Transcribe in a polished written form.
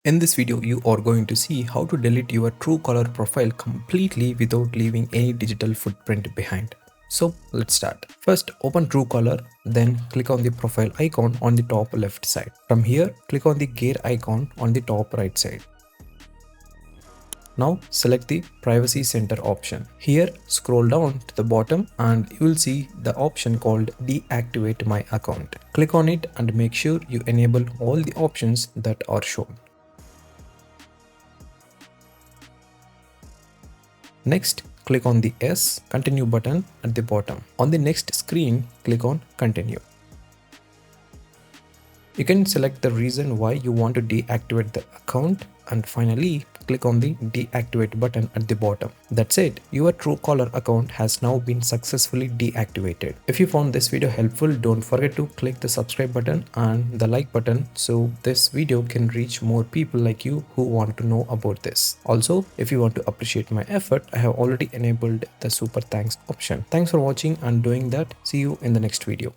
In this video, you are going to see how to delete your Truecaller profile completely without leaving any digital footprint behind. So let's start. First, open Truecaller, then click on the profile icon on the top left side. From here, click on the gear icon on the top right side. Now select the Privacy Center option. Here, scroll down to the bottom and you will see the option called Deactivate My Account. Click on it and make sure you enable all the options that are shown. Next, click on the Yes Continue button at the bottom. On the next screen, click on Continue. You can select the reason why you want to deactivate the account and finally click on the deactivate button at the bottom. That's it. Your Truecaller account has now been successfully deactivated. If you found this video helpful, don't forget to click the subscribe button and the like button so this video can reach more people like you who want to know about this. Also, if you want to appreciate my effort, I have already enabled the super thanks option. Thanks for watching and doing that. See you in the next video.